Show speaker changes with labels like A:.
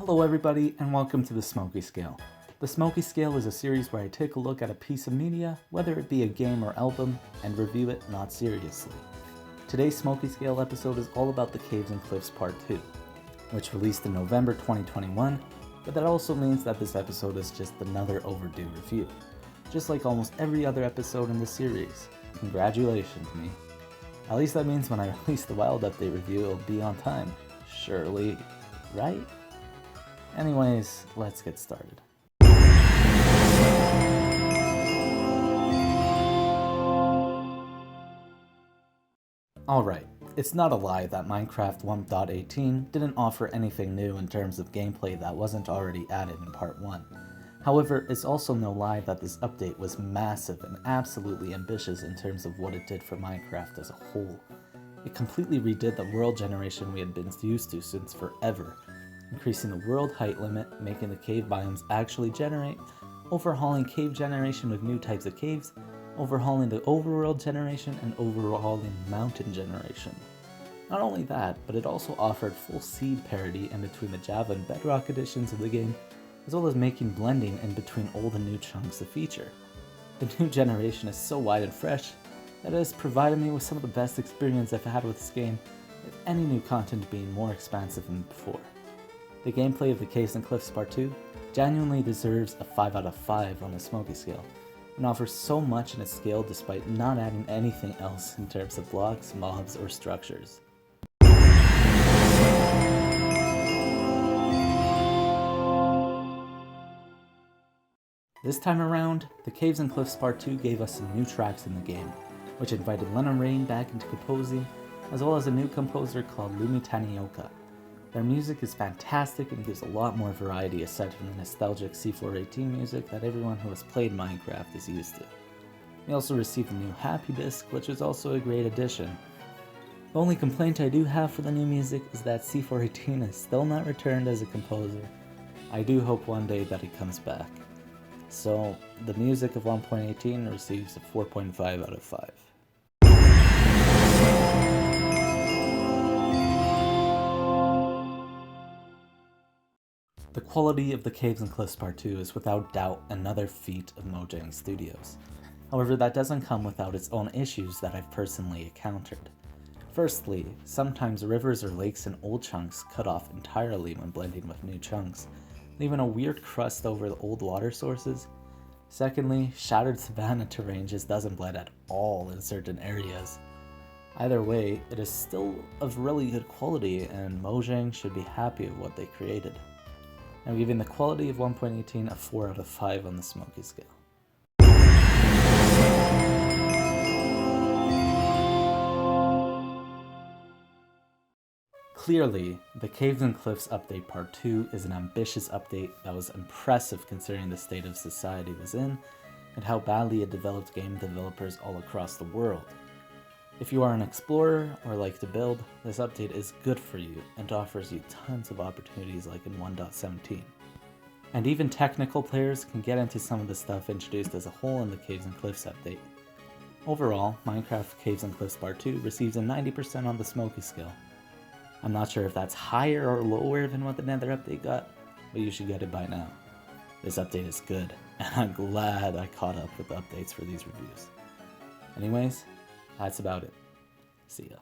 A: Hello everybody and welcome to the Smokey Scale. The Smokey Scale is a series where I take a look at a piece of media, whether it be a game or album, and review it not seriously. Today's Smokey Scale episode is all about the Caves and Cliffs Part 2, which released in November 2021, but that also means that this episode is just another overdue review. Just like almost every other episode in the series. Congratulations, me. At least that means when I release the Wild Update review, it'll be on time. Surely, right? Anyways, let's get started. Alright, it's not a lie that Minecraft 1.18 didn't offer anything new in terms of gameplay that wasn't already added in Part 1. However, it's also no lie that this update was massive and absolutely ambitious in terms of what it did for Minecraft as a whole. It completely redid the world generation we had been used to since forever, increasing the world height limit, making the cave biomes actually generate, overhauling cave generation with new types of caves, overhauling the overworld generation, and overhauling mountain generation. Not only that, but it also offered full seed parity in between the Java and Bedrock editions of the game, as well as making blending in between old and new chunks a feature. The new generation is so wide and fresh that it has provided me with some of the best experience I've had with this game, with any new content being more expansive than before. The gameplay of the Caves and Cliffs Part 2 genuinely deserves a 5 out of 5 on the Smokey scale, and offers so much in its scale despite not adding anything else in terms of blocks, mobs, or structures. This time around, the Caves and Cliffs Part 2 gave us some new tracks in the game, which invited Lennon Rain back into composing, as well as a new composer called Lumi Tanioka. Their music is fantastic and gives a lot more variety aside from the nostalgic C418 music that everyone who has played Minecraft is used to. We also received a new Happy Disc, which is also a great addition. The only complaint I do have for the new music is that C418 is still not returned as a composer. I do hope one day that he comes back. So, the music of 1.18 receives a 4.5 out of 5. The quality of the Caves and Cliffs Part 2 is without doubt another feat of Mojang Studios. However, that doesn't come without its own issues that I've personally encountered. Firstly, sometimes rivers or lakes in old chunks cut off entirely when blending with new chunks, leaving a weird crust over the old water sources. Secondly, shattered savanna terrain just doesn't blend at all in certain areas. Either way, it is still of really good quality and Mojang should be happy with what they created. I'm giving the quality of 1.18 a 4 out of 5 on the Smokey scale. Clearly, the Caves and Cliffs Update Part 2 is an ambitious update that was impressive considering the state of society it was in, and how badly it developed game developers all across the world. If you are an explorer or like to build, this update is good for you and offers you tons of opportunities like in 1.17. And even technical players can get into some of the stuff introduced as a whole in the Caves and Cliffs update. Overall, Minecraft Caves and Cliffs Part 2 receives a 90% on the Smokey scale. I'm not sure if that's higher or lower than what the Nether update got, but you should get it by now. This update is good, and I'm glad I caught up with the updates for these reviews. Anyways, that's about it. See ya.